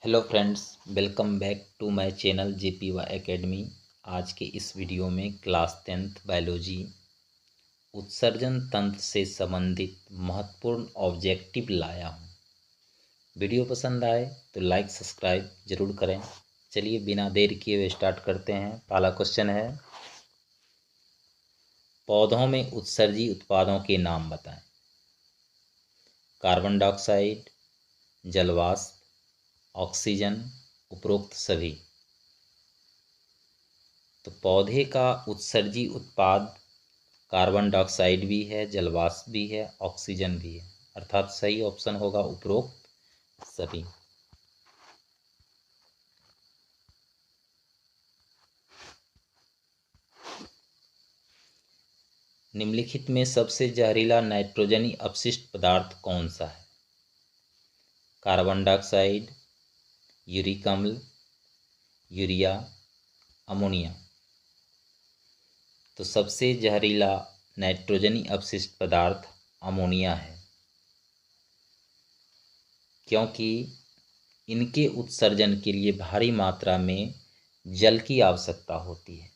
Hello friends, welcome back to my channel JPY academy. आज के इस वीडियो में क्लास 10th बायोलॉजी उत्सर्जन तंत्र से संबंधित महत्वपूर्ण ऑब्जेक्टिव लाया हूँ। वीडियो पसंद आए तो लाइक सब्सक्राइब जरूर करें। चलिए बिना देर किए हुए स्टार्ट करते हैं। पहला क्वेश्चन है, पौधों में उत्सर्जी उत्पादों के नाम बताएं। कार्बन डाइऑक्साइड, जलवाष्प, ऑक्सीजन, उपरोक्त सभी। तो पौधे का उत्सर्जी उत्पाद कार्बन डाइऑक्साइड भी है, जलवाष्प भी है, ऑक्सीजन भी है, अर्थात सही ऑप्शन होगा उपरोक्त सभी। निम्नलिखित में सबसे जहरीला नाइट्रोजनी अपशिष्ट पदार्थ कौन सा है? कार्बन डाइऑक्साइड, यूरिक अम्ल, यूरिया, अमोनिया। तो सबसे जहरीला नाइट्रोजनी अपशिष्ट पदार्थ अमोनिया है, क्योंकि इनके उत्सर्जन के लिए भारी मात्रा में जल की आवश्यकता होती है।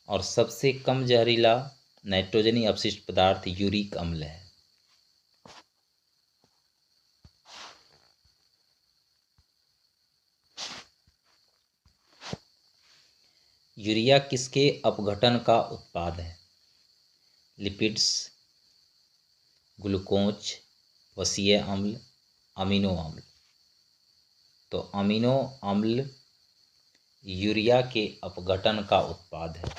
और सबसे कम जहरीला नाइट्रोजनी अपशिष्ट पदार्थ यूरिक अम्ल है। यूरिया किसके अपघटन का उत्पाद है? लिपिड्स, ग्लूकोज, वसीय अम्ल, अमीनो अम्ल। तो अमीनो अम्ल यूरिया के अपघटन का उत्पाद है।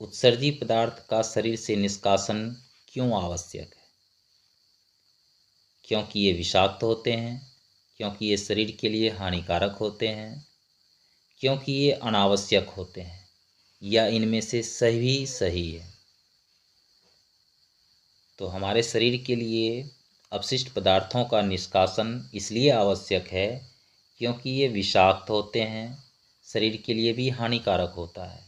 उत्सर्जी पदार्थ का शरीर से निष्कासन क्यों आवश्यक है? क्योंकि ये विषाक्त होते हैं, क्योंकि ये शरीर के लिए हानिकारक होते हैं, क्योंकि ये अनावश्यक होते हैं, या इनमें से सभी सही है। तो हमारे शरीर के लिए अपशिष्ट पदार्थों का निष्कासन इसलिए आवश्यक है क्योंकि ये विषाक्त होते हैं, शरीर के लिए भी हानिकारक होता है,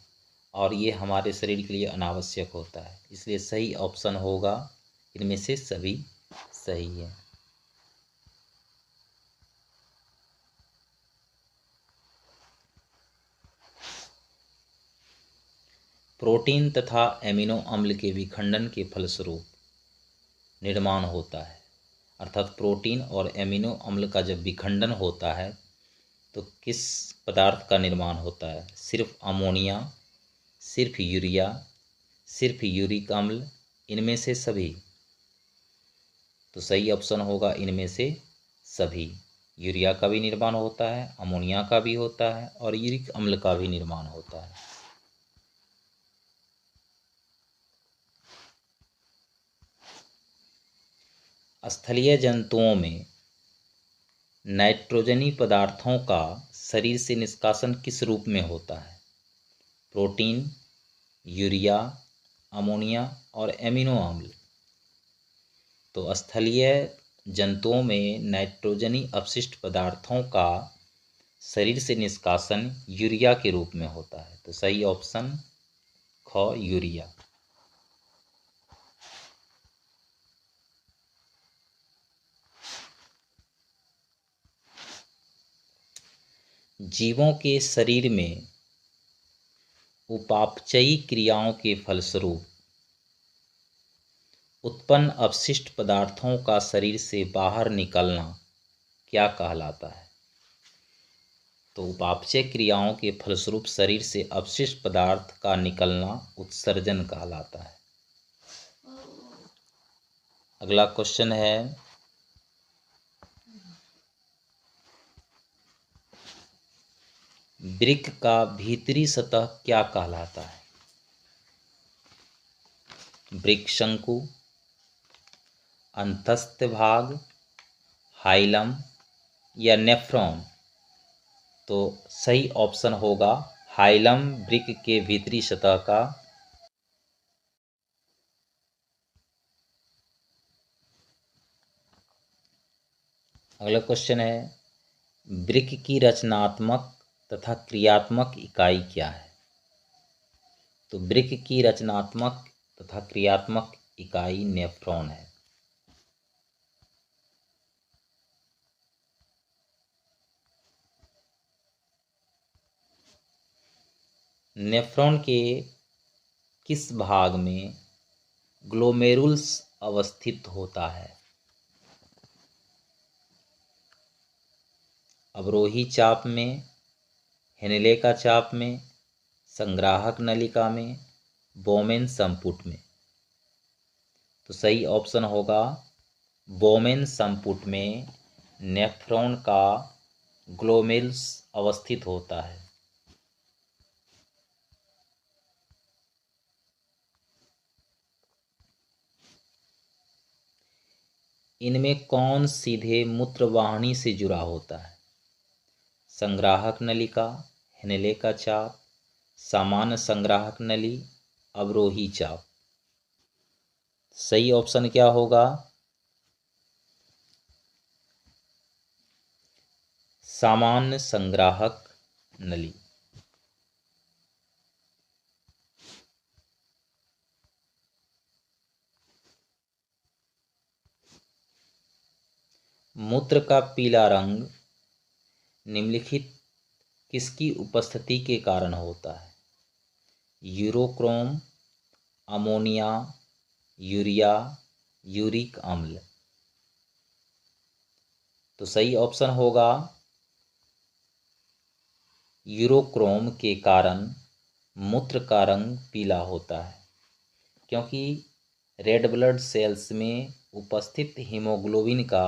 और ये हमारे शरीर के लिए अनावश्यक होता है। इसलिए सही ऑप्शन होगा इनमें से सभी सही है। प्रोटीन तथा एमिनो अम्ल के विखंडन के फलस्वरूप निर्माण होता है। अर्थात प्रोटीन और एमिनो अम्ल का जब विखंडन होता है तो किस पदार्थ का निर्माण होता है? सिर्फ अमोनिया, सिर्फ यूरिया, सिर्फ यूरिक अम्ल, इनमें से सभी? तो सही ऑप्शन होगा इनमें से सभी। यूरिया का भी निर्माण होता है, अमोनिया का भी होता है, और यूरिक अम्ल का भी निर्माण होता है। स्थलीय जंतुओं में नाइट्रोजनी पदार्थों का शरीर से निष्कासन किस रूप में होता है? प्रोटीन, यूरिया, अमोनिया और एमिनो अम्ल। तो स्थलीय जंतुओं में नाइट्रोजनी अपशिष्ट पदार्थों का शरीर से निष्कासन यूरिया के रूप में होता है। तो सही ऑप्शन ख, यूरिया। जीवों के शरीर में उपापचयी क्रियाओं के फलस्वरूप उत्पन्न अपशिष्ट पदार्थों का शरीर से बाहर निकलना क्या कहलाता है? तो उपापचय क्रियाओं के फलस्वरूप शरीर से अपशिष्ट पदार्थ का निकलना उत्सर्जन कहलाता है। अगला क्वेश्चन है, वृक्क का भीतरी सतह क्या कहलाता है? वृक्क शंकु, अंतस्थ भाग, हाइलम या नेफ्रॉन? तो सही ऑप्शन होगा हाइलम वृक्क के भीतरी सतह का। अगला क्वेश्चन है, वृक्क की रचनात्मक तथा क्रियात्मक इकाई क्या है? तो वृक्क की रचनात्मक तथा क्रियात्मक इकाई नेफ्रॉन है। नेफ्रॉन के किस भाग में ग्लोमेरुल्स अवस्थित होता है? अवरोही चाप में, हेनेले का चाप में, संग्राहक नलिका में, बोमेन संपुट में। तो सही ऑप्शन होगा बोमेन संपुट में नेफ्रॉन का ग्लोमेरुल्स अवस्थित होता है। इनमें कौन सीधे मूत्रवाहिनी से जुड़ा होता है? संग्राहक नलिका, हेनेले का चाप, सामान्य संग्राहक नली, अवरोही चाप। सही ऑप्शन क्या होगा? सामान्य संग्राहक नली। मूत्र का पीला रंग निम्नलिखित किसकी उपस्थिति के कारण होता है? यूरोक्रोम, अमोनिया, यूरिया, यूरिक अम्ल। तो सही ऑप्शन होगा यूरोक्रोम के कारण मूत्र का रंग पीला होता है, क्योंकि रेड ब्लड सेल्स में उपस्थित हीमोग्लोबिन का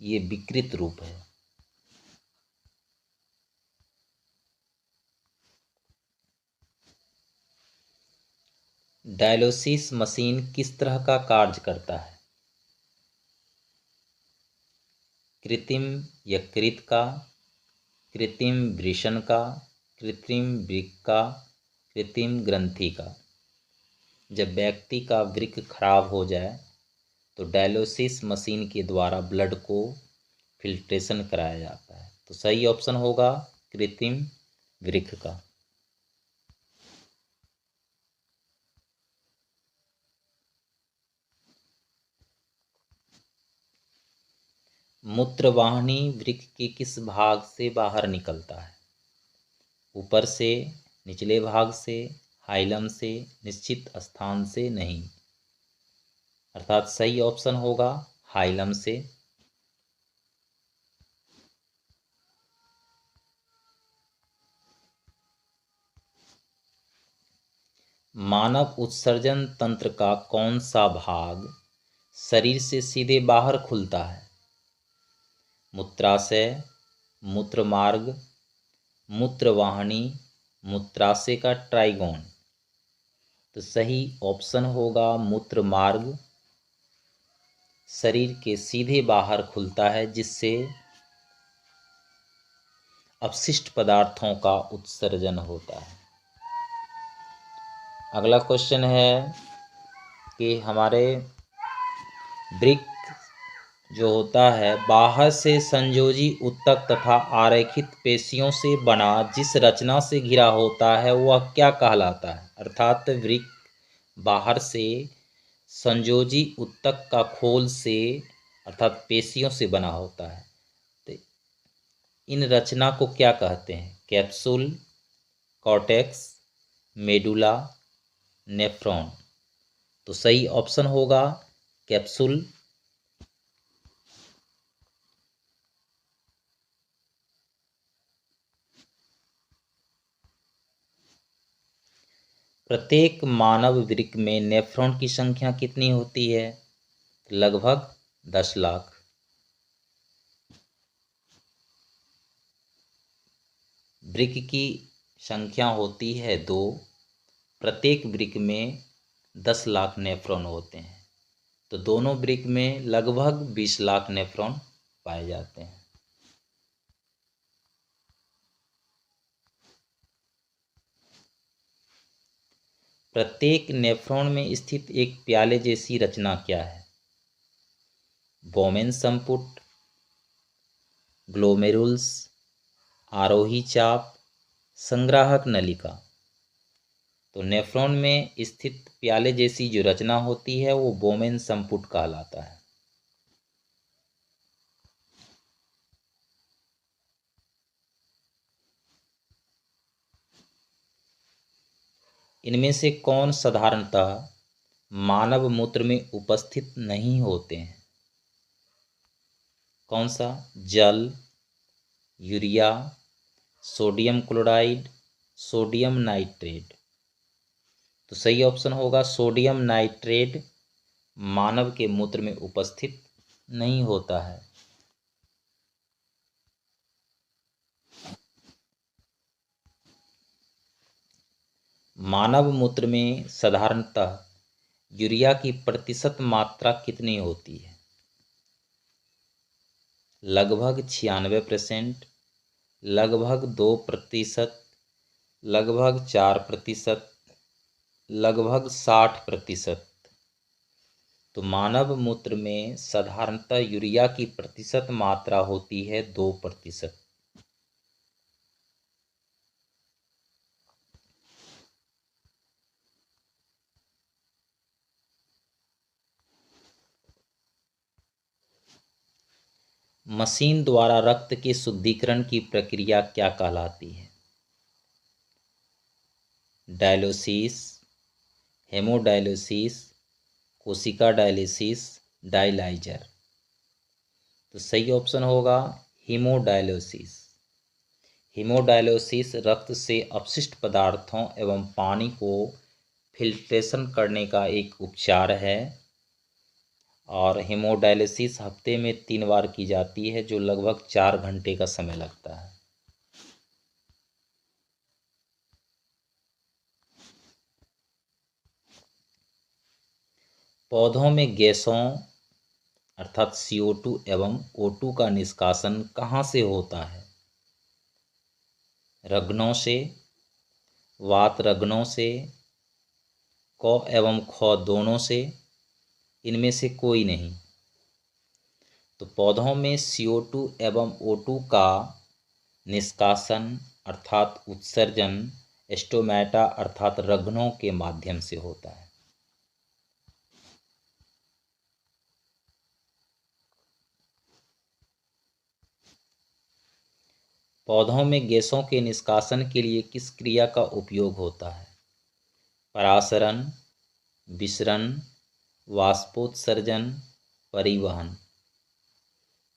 ये विकृत रूप है। डायलिसिस मशीन किस तरह का कार्य करता है? कृत्रिम यकृत का, कृत्रिम वृषण का, कृत्रिम वृक्क का, कृत्रिम ग्रंथि का। जब व्यक्ति का वृक्क खराब हो जाए तो डायलिसिस मशीन के द्वारा ब्लड को फिल्ट्रेशन कराया जाता है। तो सही ऑप्शन होगा कृत्रिम वृक्क का। मूत्रवाहिनी वृक्क के किस भाग से बाहर निकलता है? ऊपर से, निचले भाग से, हाइलम से, निश्चित स्थान से नहीं। अर्थात सही ऑप्शन होगा हाइलम से। मानव उत्सर्जन तंत्र का कौन सा भाग शरीर से सीधे बाहर खुलता है? मूत्राशय, मूत्रमार्ग, मूत्रवाहिनी, मूत्राशय का ट्राइगोन। तो सही ऑप्शन होगा मूत्रमार्ग शरीर के सीधे बाहर खुलता है, जिससे अपशिष्ट पदार्थों का उत्सर्जन होता है। अगला क्वेश्चन है कि हमारे वृक्क जो होता है बाहर से संयोजी उत्तक तथा आरेखित पेशियों से बना जिस रचना से घिरा होता है वह क्या कहलाता है? अर्थात वृक्क बाहर से संयोजी उत्तक का खोल से अर्थात पेशियों से बना होता है। तो इन रचना को क्या कहते हैं? Capsule, cortex, medulla, nephron. तो सही ऑप्शन होगा कैप्सूल। प्रत्येक मानव वृक्क में नेफ्रॉन की संख्या कितनी होती है? लगभग 10 लाख। वृक्क की संख्या होती है 2। प्रत्येक वृक्क में 10 लाख नेफ्रॉन होते हैं, तो दोनों वृक्क में लगभग 20 लाख नेफ्रॉन पाए जाते हैं। प्रत्येक नेफ्रॉन में स्थित एक प्याले जैसी रचना क्या है? बोमेन संपुट, ग्लोमेरुल्स, आरोही चाप, संग्राहक नलिका। तो नेफ्रॉन में स्थित प्याले जैसी जो रचना होती है वो बोमेन संपुट कहलाता है। इनमें से कौन साधारणतः मानव मूत्र में उपस्थित नहीं होते हैं? कौन सा? जल, urea, sodium chloride, sodium nitrate. तो सही ऑप्शन होगा सोडियम नाइट्रेट मानव के मूत्र में उपस्थित नहीं होता है। मानव मूत्र में साधारणतः यूरिया की प्रतिशत मात्रा कितनी होती है? लगभग 96%, लगभग 2%, लगभग 4%, लगभग 60%। तो मानव मूत्र में साधारणतः यूरिया की प्रतिशत मात्रा होती है 2%। मशीन द्वारा रक्त के शुद्धिकरण की प्रक्रिया क्या कहलाती है? डायलिसिस, हेमोडायलिसिस, कोशिका डायलिसिस, डायलाइजर। तो सही ऑप्शन होगा हीमोडायलिसिस। हीमोडायलिसिस रक्त से अपशिष्ट पदार्थों एवं पानी को फिल्ट्रेशन करने का एक उपचार है और हीमोडायलिसिस हफ्ते में 3 बार की जाती है, जो लगभग 4 घंटे का समय लगता है। पौधों में गैसों अर्थात CO2 एवं O2 का निष्कासन कहाँ से होता है? रग्नों से, वात रग्नों से, क एवं ख दोनों से, इनमें से कोई नहीं। तो पौधों में CO2 एवं O2 का निष्कासन अर्थात उत्सर्जन स्टोमेटा अर्थात रग्नों के माध्यम से होता है। पौधों में गैसों के निष्कासन के लिए किस क्रिया का उपयोग होता है? परासरण, विसरण, वाष्पोत्सर्जन, परिवहन।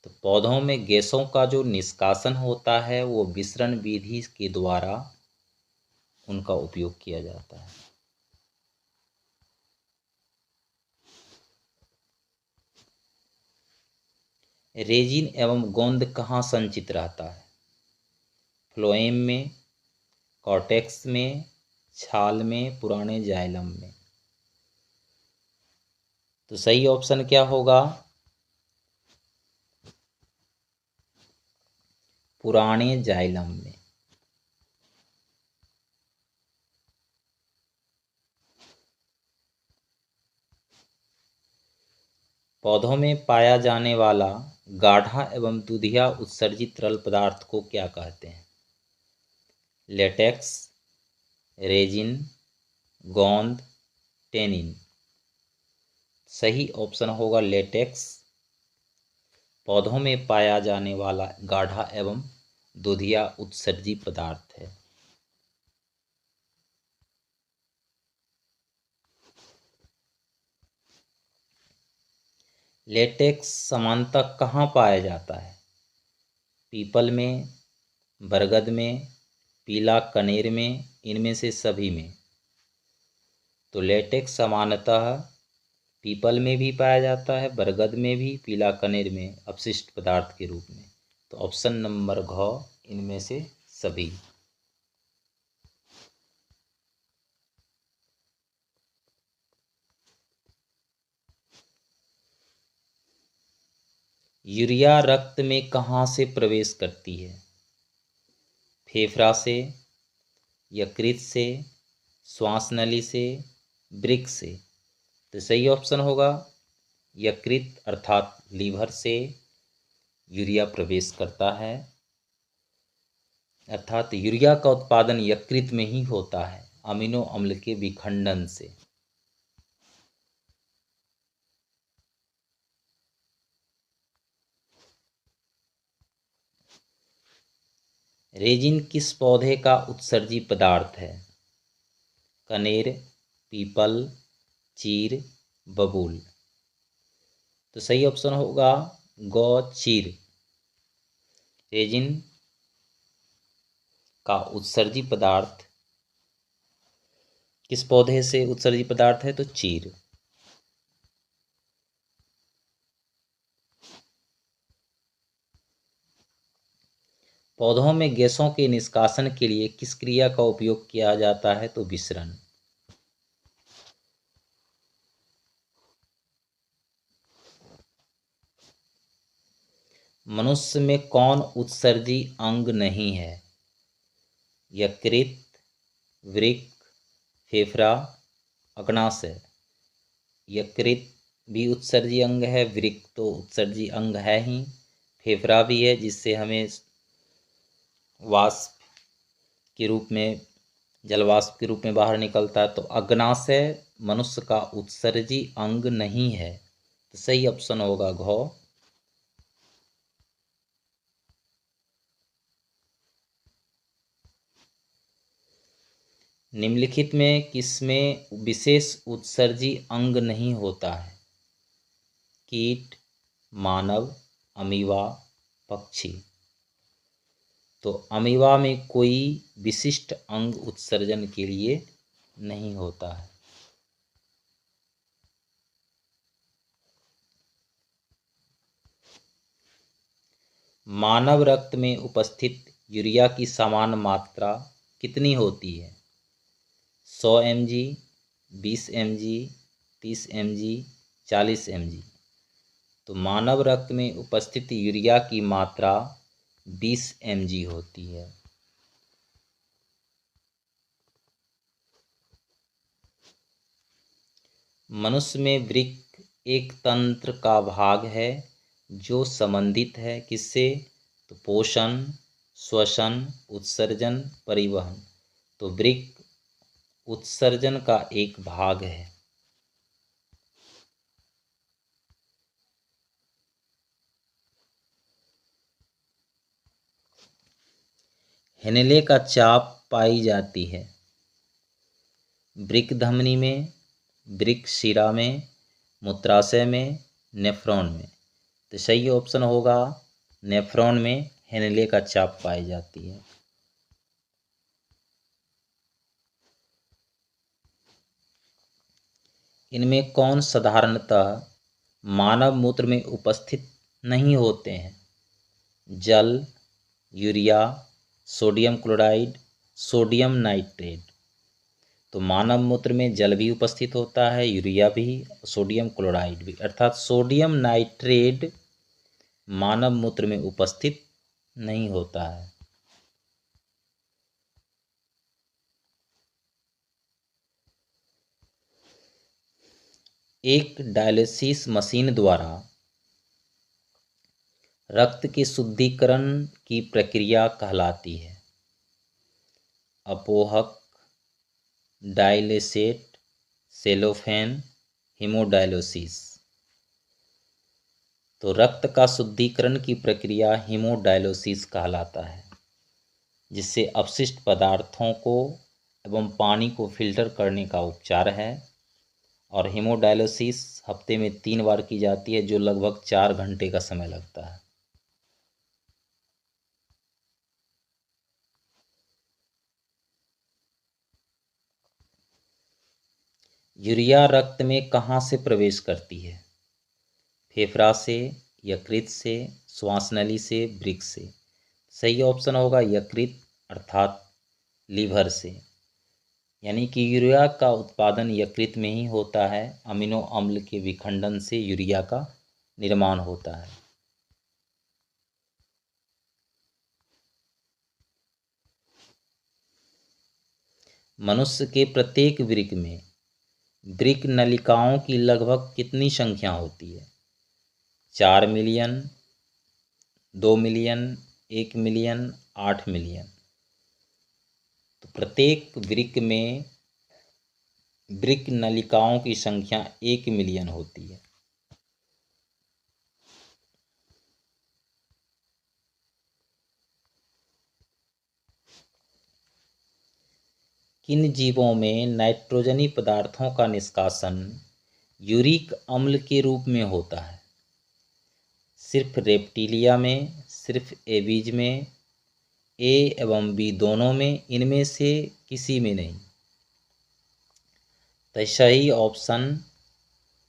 तो पौधों में गैसों का जो निष्कासन होता है वो विसरण विधि के द्वारा उनका उपयोग किया जाता है। रेजिन एवं गोंद कहाँ संचित रहता है? फ्लोएम में, कॉर्टेक्स में, छाल में, पुराने जाइलम में। तो सही ऑप्शन क्या होगा? पुराने जाइलम में। पौधों में पाया जाने वाला गाढ़ा एवं दूधिया उत्सर्जित तरल पदार्थ को क्या कहते हैं? लेटेक्स, रेजिन, गोंद, टेनिन। सही ऑप्शन होगा लेटेक्स। पौधों में पाया जाने वाला गाढ़ा एवं दूधिया उत्सर्जी पदार्थ है। लेटेक्स सामान्यतः कहाँ पाया जाता है? पीपल में, बरगद में, पीला कनेर में, इनमें से सभी में। तो लेटेक्स सामान्यतः पीपल में भी पाया जाता है, बरगद में भी, पीला कनेर में अपशिष्ट पदार्थ के रूप में। तो ऑप्शन नंबर घ इनमें से सभी। यूरिया रक्त में कहाँ से प्रवेश करती है? फेफड़ा से, यकृत से, श्वास नली से, वृक्क से। तो सही ऑप्शन होगा यकृत अर्थात लीवर से यूरिया प्रवेश करता है, अर्थात यूरिया का उत्पादन यकृत में ही होता है। अमीनो अम्ल के विखंडन से। रेजिन किस पौधे का उत्सर्जी पदार्थ है? कनेर, पीपल, चीर, बबूल। तो सही ऑप्शन होगा चीर। रेजिन का उत्सर्जी पदार्थ किस पौधे से उत्सर्जी पदार्थ है? तो चीर। पौधों में गैसों के निष्कासन के लिए किस क्रिया का उपयोग किया जाता है? तो विसरण। मनुष्य में कौन उत्सर्जी अंग नहीं है? यकृत, वृक्क, फेफड़ा, अग्नाशय। यकृत भी उत्सर्जी अंग है, वृक्क तो उत्सर्जी अंग है ही, फेफड़ा भी है जिससे हमें वाष्प के रूप में, जलवाष्प के रूप में बाहर निकलता है। तो अग्नाशय मनुष्य का उत्सर्जी अंग नहीं है। तो सही ऑप्शन होगा घ। निम्नलिखित में किसमें विशेष उत्सर्जी अंग नहीं होता है? कीट, मानव, अमीबा, पक्षी। तो अमीबा में कोई विशिष्ट अंग उत्सर्जन के लिए नहीं होता है। मानव रक्त में उपस्थित यूरिया की सामान्य मात्रा कितनी होती है? 100 mg, 20 mg, 30 mg, 40 mg। तो मानव रक्त में उपस्थित यूरिया की मात्रा 20 mg होती है। मनुष्य में वृक्क एक तंत्र का भाग है जो संबंधित है किससे? तो पोषण, श्वसन, उत्सर्जन, परिवहन। तो वृक्क उत्सर्जन का एक भाग है। हेनले का चाप पाई जाती है वृक्क धमनी में, वृक्क शिरा में, मूत्राशय में, नेफ्रॉन में। तो सही ऑप्शन होगा नेफ्रॉन में हेनले का चाप पाई जाती है। इनमें कौन साधारणतः मानव मूत्र में उपस्थित नहीं होते हैं? जल, urea, sodium chloride, sodium nitrate. तो मानव मूत्र में जल भी उपस्थित होता है, यूरिया भी, सोडियम क्लोराइड भी, अर्थात सोडियम नाइट्रेट मानव मूत्र में उपस्थित नहीं होता है। एक डायलिसिस मशीन द्वारा रक्त के शुद्धिकरण की प्रक्रिया कहलाती है? अपोहक, डायलिसेट, सेलोफेन, हीमोडायलिसिस। तो रक्त का शुद्धिकरण की प्रक्रिया हीमोडायलिसिस कहलाता है, जिससे अपशिष्ट पदार्थों को एवं पानी को फिल्टर करने का उपचार है। और हीमोडायलिसिस हफ्ते में 3 बार की जाती है, जो लगभग 4 घंटे का समय लगता है। यूरिया रक्त में कहाँ से प्रवेश करती है? फेफड़ा से, यकृत से, श्वासनली से, वृक्क से। सही ऑप्शन होगा यकृत अर्थात लीवर से। यानी कि यूरिया का उत्पादन यकृत में ही होता है। अमीनो अम्ल के विखंडन से यूरिया का निर्माण होता है। मनुष्य के प्रत्येक वृक्क में वृक्क नलिकाओं की लगभग कितनी संख्या होती है? 4 मिलियन, 2 मिलियन, 1 मिलियन, 8 मिलियन। तो प्रत्येक वृक्क नलिकाओं की संख्या 1 मिलियन होती है। किन जीवों में नाइट्रोजनी पदार्थों का निष्कासन यूरिक अम्ल के रूप में होता है? सिर्फ रेप्टिलिया में, सिर्फ एबीज में, ए एवं बी दोनों में, इनमें से किसी में नहीं? तो सही ऑप्शन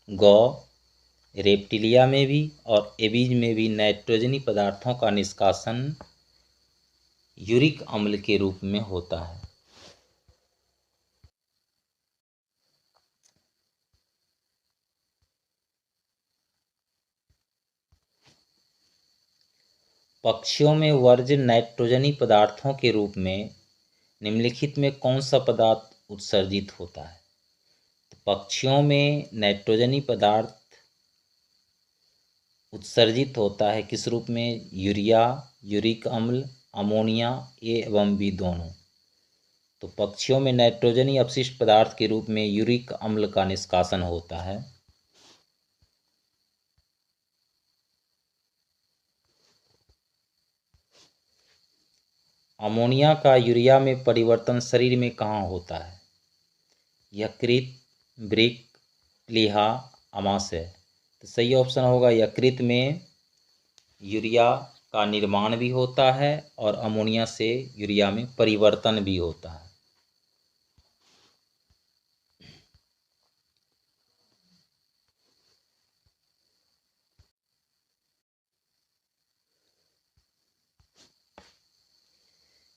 गौ, रेप्टिलिया में भी और एबीज में भी नाइट्रोजनी पदार्थों का निष्कासन यूरिक अम्ल के रूप में होता है। पक्षियों में वर्ज्य नाइट्रोजनी पदार्थों के रूप में निम्नलिखित में कौन सा पदार्थ उत्सर्जित होता है? तो पक्षियों में नाइट्रोजनी पदार्थ उत्सर्जित होता है किस रूप में? यूरिया, यूरिक अम्ल, अमोनिया, ए एवं बी दोनों। तो पक्षियों में नाइट्रोजनी अपशिष्ट पदार्थ के रूप में यूरिक अम्ल का निष्कासन होता है। अमोनिया का यूरिया में परिवर्तन शरीर में कहाँ होता है? यकृत, वृक्क, प्लीहा, आमाशय। तो सही ऑप्शन होगा यकृत में यूरिया का निर्माण भी होता है और अमोनिया से यूरिया में परिवर्तन भी होता है।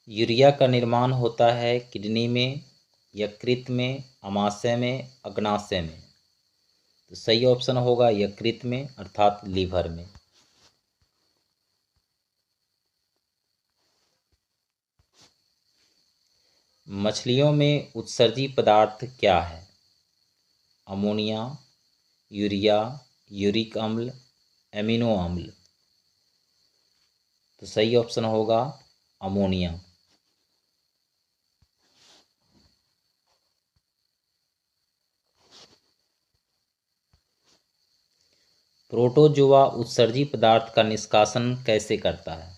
यूरिया का निर्माण होता है किडनी में, यकृत में, आमाशय में, अग्नाशय में। तो सही ऑप्शन होगा यकृत में अर्थात लीवर में। मछलियों में उत्सर्जी पदार्थ क्या है? अमोनिया, यूरिया, यूरिक अम्ल, एमिनो अम्ल। तो सही ऑप्शन होगा अमोनिया। प्रोटोजोआ उत्सर्जी पदार्थ का निष्कासन कैसे करता है?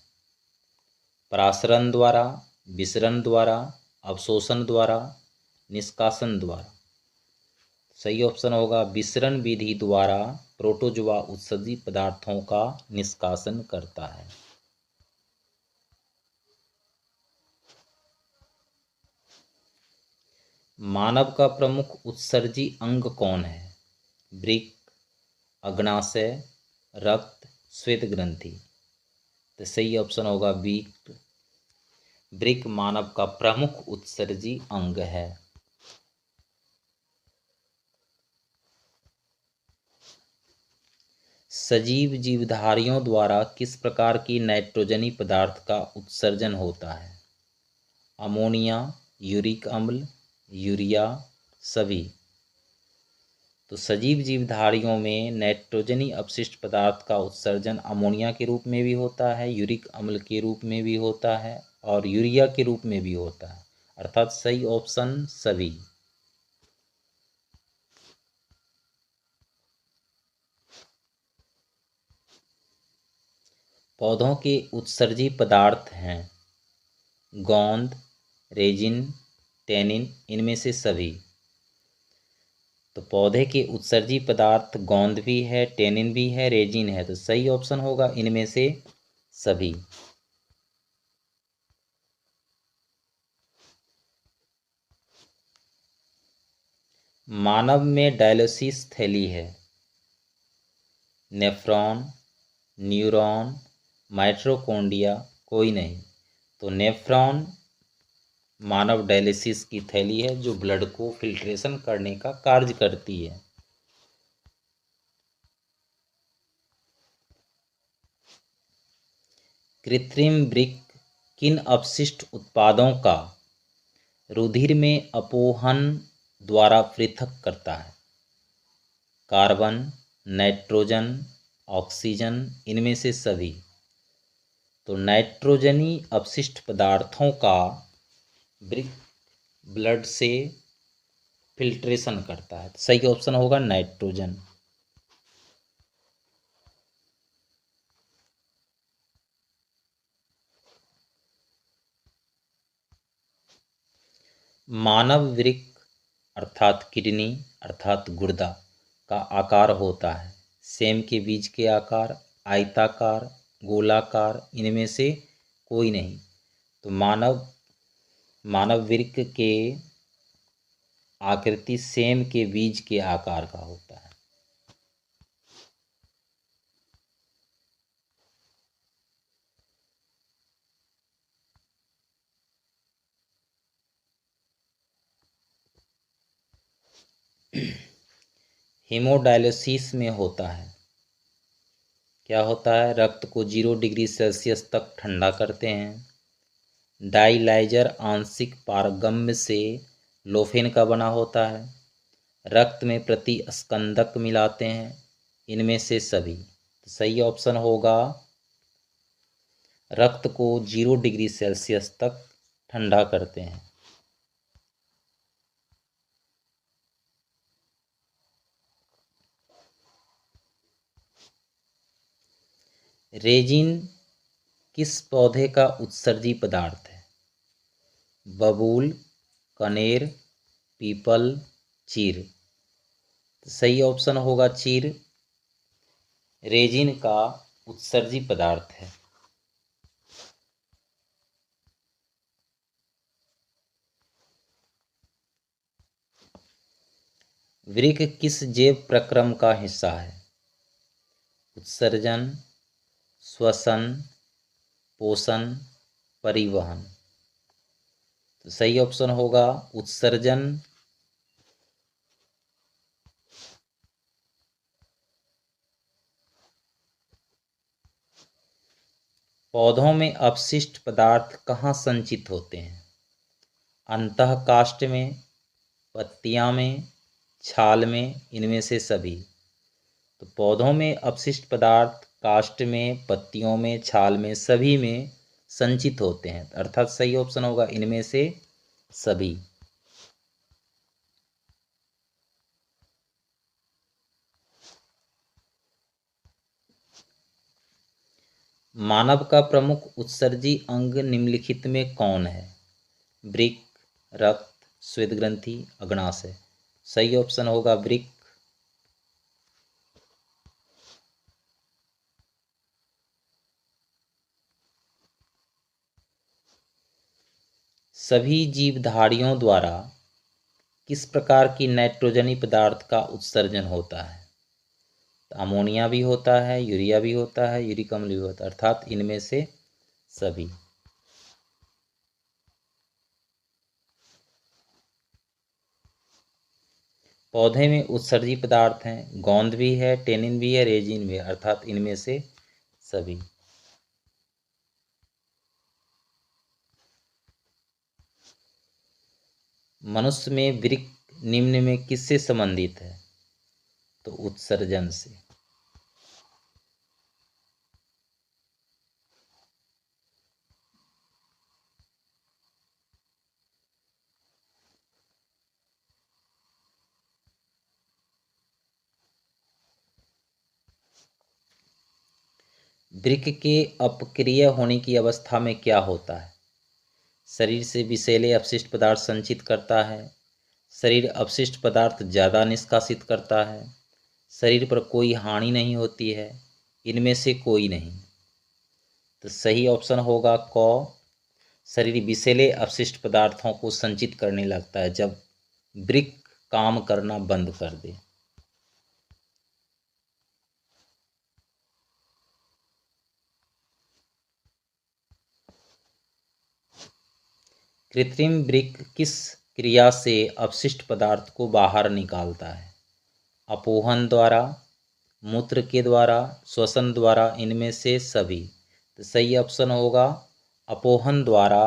परासरण द्वारा, विसरण द्वारा, अवशोषण द्वारा, निष्कासन द्वारा। सही ऑप्शन होगा विसरण विधि द्वारा प्रोटोजोआ उत्सर्जी पदार्थों का निष्कासन करता है। मानव का प्रमुख उत्सर्जी अंग कौन है? वृक्क, अग्नाशय, रक्त, श्वेत ग्रंथि। तो सही ऑप्शन होगा वृक्क मानव का प्रमुख उत्सर्जी अंग है। सजीव जीवधारियों द्वारा किस प्रकार की नाइट्रोजनी पदार्थ का उत्सर्जन होता है? अमोनिया, यूरिक अम्ल, यूरिया, सभी। तो सजीव जीवधारियों में नाइट्रोजनी अपशिष्ट पदार्थ का उत्सर्जन अमोनिया के रूप में भी होता है, यूरिक अम्ल के रूप में भी होता है और यूरिया के रूप में भी होता है, अर्थात सही ऑप्शन सभी। पौधों के उत्सर्जी पदार्थ हैं गोंद, रेजिन, टैनिन, इनमें से सभी। तो पौधे के उत्सर्जी पदार्थ गोंद भी है, टैनिन भी है, रेजिन है। तो सही ऑप्शन होगा इनमें से सभी। मानव में डायलिसिस थैली है नेफ्रॉन, न्यूरॉन, माइटोकॉन्ड्रिया, कोई नहीं। तो नेफ्रॉन मानव डायलिसिस की थैली है जो ब्लड को फिल्ट्रेशन करने का कार्य करती है। कृत्रिम वृक्क किन अपशिष्ट उत्पादों का रुधिर में अपोहन द्वारा पृथक करता है? कार्बन, नाइट्रोजन, ऑक्सीजन, इनमें से सभी। तो नाइट्रोजनी अपशिष्ट पदार्थों का वृक्क ब्लड से फिल्ट्रेशन करता है। सही ऑप्शन होगा नाइट्रोजन। मानव वृक्क अर्थात किडनी अर्थात गुर्दा का आकार होता है सेम के बीज के आकार, आयताकार, गोलाकार, इनमें से कोई नहीं। तो मानव वृक्क के आकृति सेम के बीज के आकार का होता है। हीमोडायलिसिस में होता है, क्या होता है, रक्त को 0 डिग्री सेल्सियस तक ठंडा करते हैं। डाइलाइजर आंशिक पारगम्य से लोफेन का बना होता है। रक्त में प्रतिस्कंदक मिलाते हैं, इनमें से सभी। तो सही ऑप्शन होगा रक्त को 0 डिग्री सेल्सियस तक ठंडा करते हैं। रेजिन किस पौधे का उत्सर्जी पदार्थ है? बबूल, कनेर, पीपल, चीर। तो सही ऑप्शन होगा चीर। रेजिन का उत्सर्जी पदार्थ है। वृक्क किस जैव प्रक्रम का हिस्सा है? उत्सर्जन, श्वसन, पोषण, परिवहन। तो सही ऑप्शन होगा उत्सर्जन। पौधों में अपशिष्ट पदार्थ कहाँ संचित होते हैं? अंतःकाष्ठ में, पत्तियां में, छाल में, इनमें से सभी। तो पौधों में अपशिष्ट पदार्थ काष्ठ में, पत्तियों में, छाल में, सभी में संचित होते हैं, अर्थात सही ऑप्शन होगा इनमें से सभी। मानव का प्रमुख उत्सर्जी अंग निम्नलिखित में कौन है? वृक्क, रक्त, श्वेत ग्रंथि, अग्नाशय। सही ऑप्शन होगा वृक्क। सभी जीवधारियों द्वारा किस प्रकार की नाइट्रोजनी पदार्थ का उत्सर्जन होता है? तो अमोनिया भी होता है, यूरिया भी होता है, यूरिक अम्ल भी होता है, अर्थात इनमें से सभी। पौधे में उत्सर्जी पदार्थ हैं, गोंद भी है, टेनिन भी है, रेजिन भी है, अर्थात इनमें से सभी। मनुष्य में वृक्क निम्न में किससे संबंधित है? तो उत्सर्जन से। वृक्क के अपक्रिय होने की अवस्था में क्या होता है? शरीर से विषैले अपशिष्ट पदार्थ संचित करता है, शरीर अपशिष्ट पदार्थ ज़्यादा निष्कासित करता है, शरीर पर कोई हानि नहीं होती है, इनमें से कोई नहीं। तो सही ऑप्शन होगा क। शरीर विषैले अपशिष्ट पदार्थों को संचित करने लगता है जब वृक्क काम करना बंद कर दे। कृत्रिम वृक्क किस क्रिया से अपशिष्ट पदार्थ को बाहर निकालता है? अपोहन द्वारा, मूत्र के द्वारा, श्वसन द्वारा, इनमें से सभी। तो सही ऑप्शन होगा अपोहन द्वारा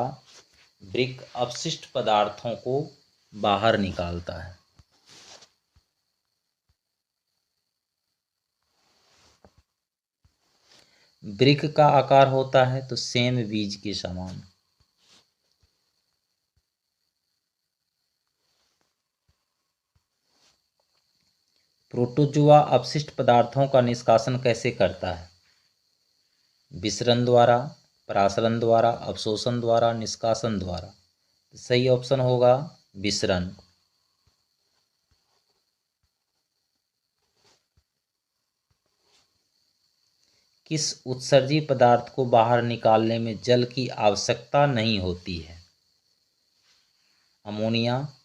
वृक्क अपशिष्ट पदार्थों को बाहर निकालता है। वृक्क का आकार होता है तो सेम बीज के समान। प्रोटोजुआ अपशिष्ट पदार्थों का निष्कासन कैसे करता है? विसरण द्वारा, परासरण द्वारा, अवशोषण द्वारा, निष्कासन द्वारा। सही ऑप्शन होगा विसरण। किस उत्सर्जी पदार्थ को बाहर निकालने में जल की आवश्यकता नहीं होती है? अमोनिया,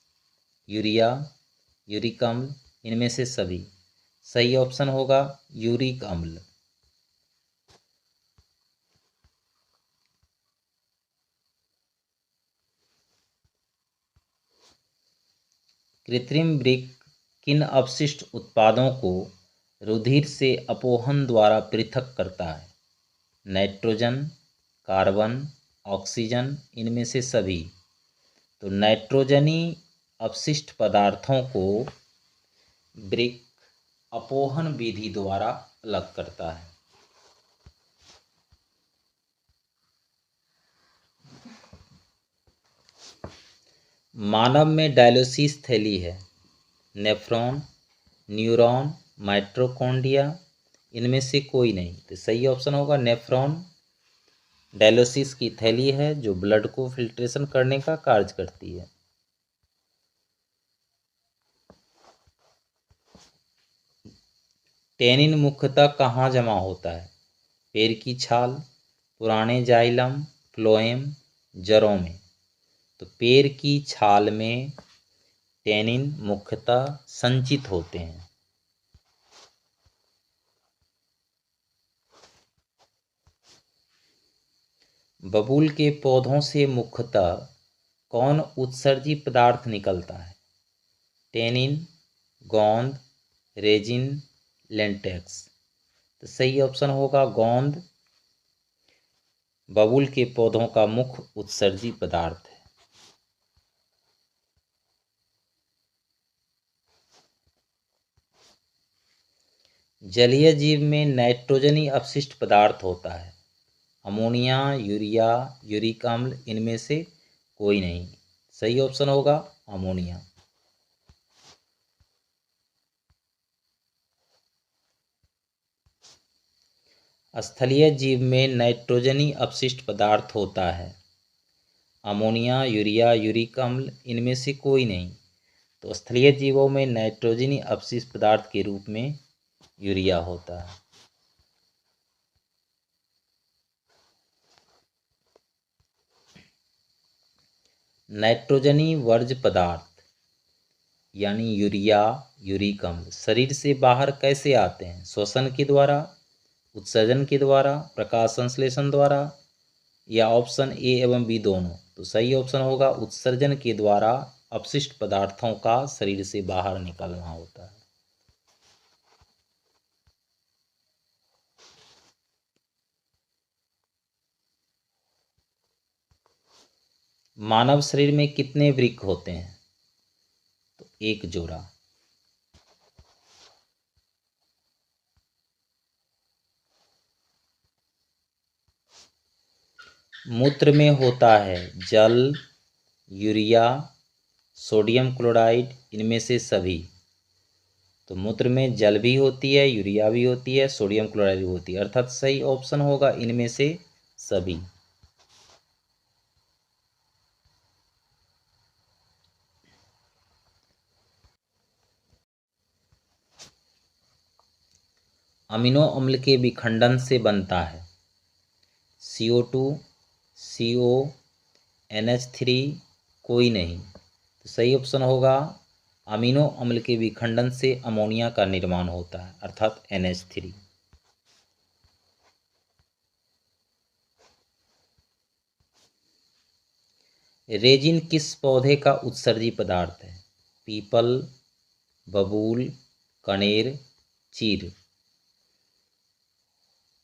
यूरिया, यूरिक अम्ल, इनमें से सभी। सही ऑप्शन होगा यूरिक अम्ल। कृत्रिम वृक्क किन अपशिष्ट उत्पादों को रुधिर से अपोहन द्वारा पृथक करता है? नाइट्रोजन, कार्बन, ऑक्सीजन, इनमें से सभी। तो नाइट्रोजनी अपशिष्ट पदार्थों को वृक्क अपोहन विधि द्वारा अलग करता है। मानव में डायलिसिस थैली है। नेफ्रॉन, न्यूरॉन, माइटोकॉन्ड्रिया, इनमें से कोई नहीं। तो सही ऑप्शन होगा नेफ्रॉन। डायलिसिस की थैली है जो ब्लड को फिल्ट्रेशन करने का कार्य करती है। टेनिन मुख्यतः कहाँ जमा होता है? पैर की छाल, पुराने जाइलम, फ्लोएम, जड़ों में। तो पैर की छाल में टेनिन मुख्यतः संचित होते हैं। बबूल के पौधों से मुख्यतः कौन उत्सर्जी पदार्थ निकलता है? टेनिन, गोंद, रेजिन, लेंटेक्स। तो सही ऑप्शन होगा गोंद। बबूल के पौधों का मुख्य उत्सर्जी पदार्थ है। जलीय जीव में नाइट्रोजनी अपशिष्ट पदार्थ होता है। अमोनिया, यूरिया, यूरिक अम्ल, इनमें से कोई नहीं। सही ऑप्शन होगा अमोनिया। स्थलीय जीव में नाइट्रोजनी अपशिष्ट पदार्थ होता है। अमोनिया, यूरिया, यूरिक अम्ल, इनमें से कोई नहीं। तो स्थलीय जीवों में नाइट्रोजनी अपशिष्ट पदार्थ के रूप में यूरिया होता है। नाइट्रोजनी वर्ज्य पदार्थ यानी यूरिया, यूरिक अम्ल शरीर से बाहर कैसे आते हैं? श्वसन के द्वारा, उत्सर्जन के द्वारा, प्रकाश संश्लेषण द्वारा, या ऑप्शन ए एवं बी दोनों। तो सही ऑप्शन होगा उत्सर्जन के द्वारा अपशिष्ट पदार्थों का शरीर से बाहर निकलना होता है। मानव शरीर में कितने वृक्क होते हैं? तो एक जोड़ा। मूत्र में होता है जल, यूरिया, सोडियम क्लोराइड, इनमें से सभी। तो मूत्र में जल भी होती है, यूरिया भी होती है, सोडियम क्लोराइड भी होती है, अर्थात सही ऑप्शन होगा इनमें से सभी। अमीनो अम्ल के विखंडन से बनता है CO2, CO, NH3, कोई नहीं। तो सही ऑप्शन होगा अमीनो अम्ल के विखंडन से अमोनिया का निर्माण होता है, अर्थात NH3। रेजिन किस पौधे का उत्सर्जी पदार्थ है? पीपल, बबूल, कनेर, चीर।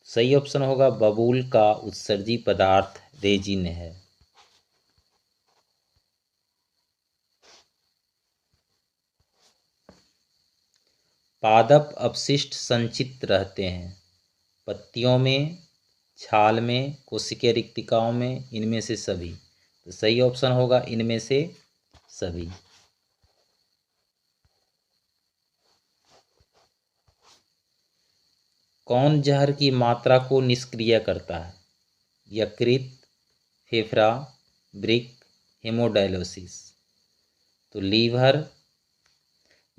सही ऑप्शन होगा बबूल का उत्सर्जी पदार्थ रेजिन है। पादप अपशिष्ट संचित रहते हैं पत्तियों में, छाल में, कोशिकीय रिक्तिकाओं में, इनमें से सभी। तो सही ऑप्शन होगा इनमें से सभी। कौन जहर की मात्रा को निष्क्रिय करता है? यकृत, फेफड़ा, वृक्क, हेमोडायलिसिस। तो लीवर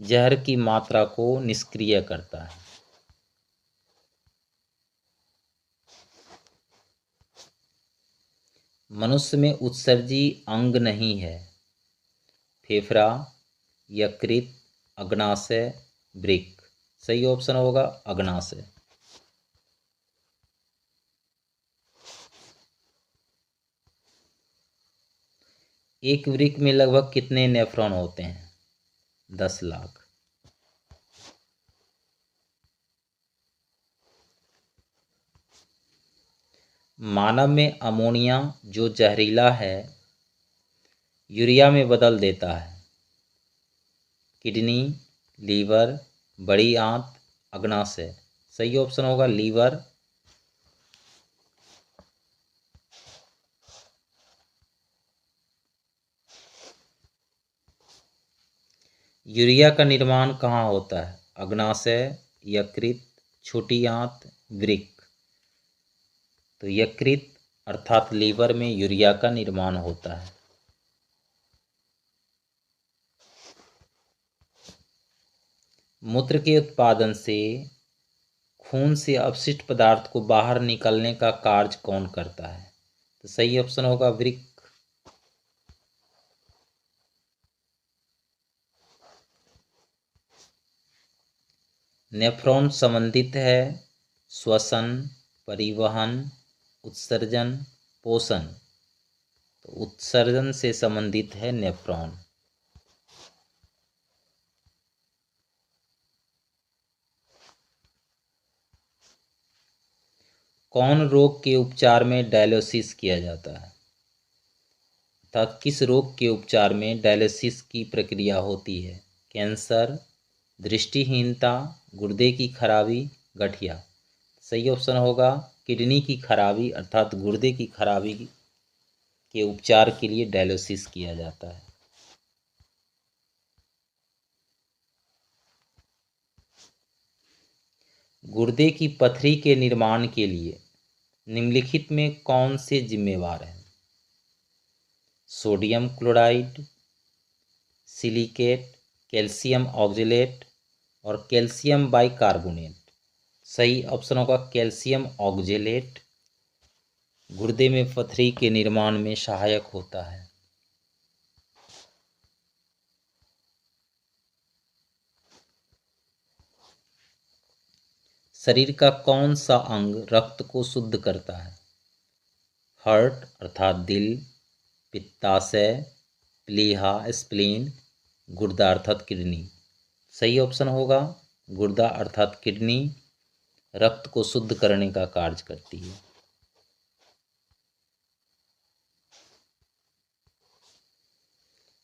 जहर की मात्रा को निष्क्रिय करता है। मनुष्य में उत्सर्जी अंग नहीं है। फेफड़ा, यकृत, अग्नाशय, वृक्क। सही ऑप्शन होगा अग्नाशय। एक वृक्क में लगभग कितने नेफ्रॉन होते हैं? 10 लाख। मानव में अमोनिया जो जहरीला है यूरिया में बदल देता है। किडनी, लीवर, बड़ी आंत, अग्नाशय। सही ऑप्शन होगा लीवर। यूरिया का निर्माण कहाँ होता है? अग्नाशय, यकृत, छोटी आंत, वृक्क। तो यकृत अर्थात लीवर में यूरिया का निर्माण होता है। मूत्र के उत्पादन से खून से अपशिष्ट पदार्थ को बाहर निकलने का कार्य कौन करता है? तो सही ऑप्शन होगा वृक्क। नेफ्रॉन संबंधित है श्वसन, परिवहन, उत्सर्जन, पोषण। तो उत्सर्जन से संबंधित है नेफ्रॉन। कौन रोग के उपचार में डायलिसिस किया जाता है? अर्थात किस रोग के उपचार में डायलिसिस की प्रक्रिया होती है? कैंसर, दृष्टिहीनता, गुर्दे की खराबी, गठिया। सही ऑप्शन होगा किडनी की खराबी अर्थात गुर्दे की खराबी के उपचार के लिए डायलिसिस किया जाता है। गुर्दे की पथरी के निर्माण के लिए निम्नलिखित में कौन से जिम्मेवार हैं? Sodium chloride, silicate, calcium oxalate और कैल्शियम बाइकार्बोनेट। सही ऑप्शन होगा कैल्शियम ऑक्जेलेट। गुर्दे में पथरी के निर्माण में सहायक होता है। शरीर का कौन सा अंग रक्त को शुद्ध करता है? हार्ट अर्थात दिल, पित्ताशय, प्लीहा स्प्लीन, गुर्दा अर्थात किडनी। सही ऑप्शन होगा गुर्दा अर्थात किडनी रक्त को शुद्ध करने का कार्य करती है।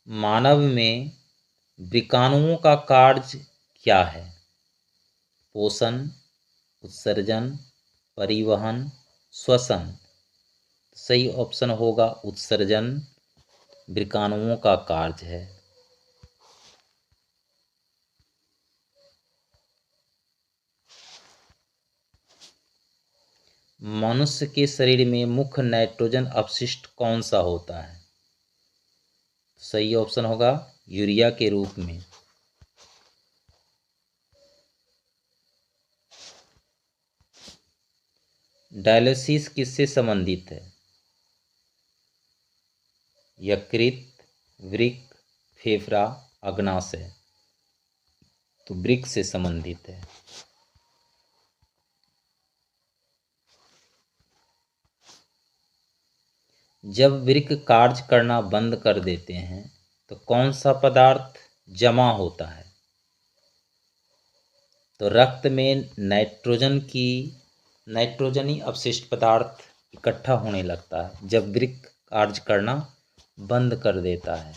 मानव में वृकाणुओं का कार्य क्या है? पोषण, उत्सर्जन, परिवहन, श्वसन। सही ऑप्शन होगा उत्सर्जन वृकाणुओं का कार्य है। मनुष्य के शरीर में मुख्य नाइट्रोजन अपशिष्ट कौन सा होता है? सही ऑप्शन होगा यूरिया के रूप में। डायलिसिस किससे संबंधित है? यकृत, वृक्क, फेफड़ा, अग्नाशय। तो वृक्क से संबंधित है। जब वृक्क कार्य करना बंद कर देते हैं तो कौन सा पदार्थ जमा होता है? तो रक्त में नाइट्रोजनी अपशिष्ट पदार्थ इकट्ठा होने लगता है जब वृक्क कार्य करना बंद कर देता है।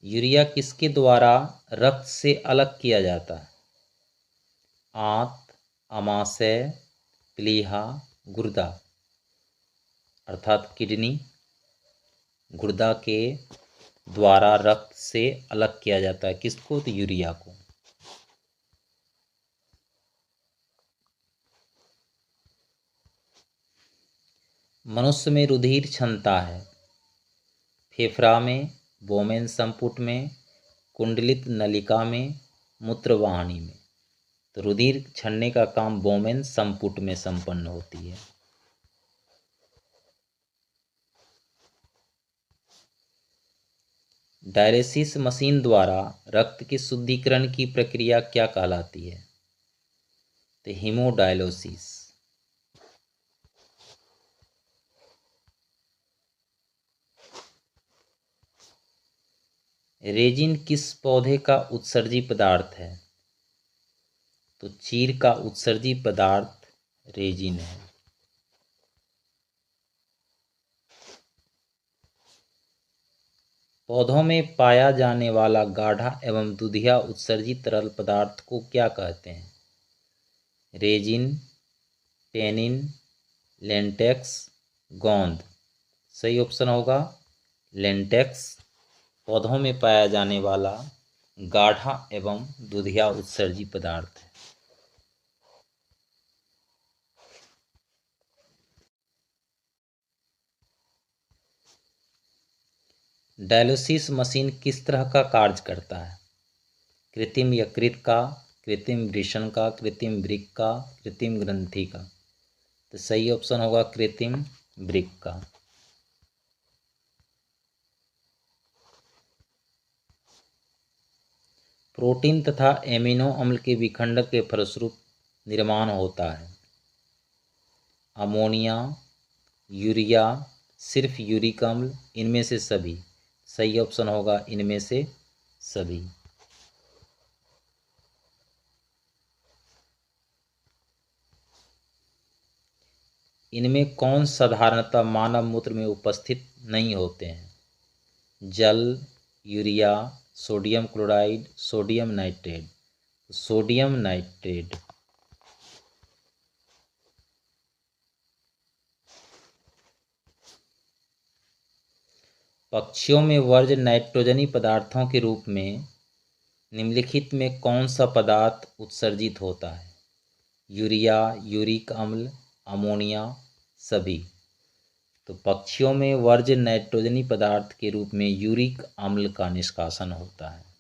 यूरिया किसके द्वारा रक्त से अलग किया जाता है? आंत, अमाशय, प्लीहा, गुर्दा अर्थात किडनी, गुर्दा के द्वारा रक्त से अलग किया जाता है। किसको? तो यूरिया को। मनुष्य में रुधिर क्षमता है फेफड़ा में, बोमेन संपुट में, कुंडलित नलिका में, मूत्रवाहिनी में। तो रुधिर छड़ने का काम बोमेन संपुट में संपन्न होती है। डायलिसिस मशीन द्वारा रक्त के शुद्धिकरण की प्रक्रिया क्या कहलाती है? तो हीमोडायलिसिस। रेजिन किस पौधे का उत्सर्जी पदार्थ है? तो चीड़ का उत्सर्जी पदार्थ रेजिन है। पौधों में पाया जाने वाला गाढ़ा एवं दुधिया उत्सर्जित तरल पदार्थ को क्या कहते हैं? रेजिन, टेनिन, लेंटेक्स, गोंद। सही ऑप्शन होगा लेंटेक्स। पौधों में पाया जाने वाला गाढ़ा एवं दुधिया उत्सर्जी पदार्थ है। डायलिसिस मशीन किस तरह का कार्य करता है? कृत्रिम यकृत का, कृत्रिम वृषण का, कृत्रिम वृक्क का, कृत्रिम ग्रंथि का। तो सही ऑप्शन होगा कृत्रिम वृक्क का। प्रोटीन तथा एमिनो अम्ल के विखंडन के फलस्वरूप निर्माण होता है अमोनिया, यूरिया, सिर्फ यूरिक अम्ल, इनमें से सभी। सही ऑप्शन होगा इनमें से सभी। इनमें कौन साधारणतः मानव मूत्र में उपस्थित नहीं होते हैं? जल, urea, sodium chloride, sodium nitrate. Sodium nitrate. पक्षियों में वर्ज्य नाइट्रोजनी पदार्थों के रूप में निम्नलिखित में कौन सा पदार्थ उत्सर्जित होता है? यूरिया, यूरिक अम्ल, अमोनिया, सभी। तो पक्षियों में वर्ज्य नाइट्रोजनी पदार्थ के रूप में यूरिक अम्ल का निष्कासन होता है।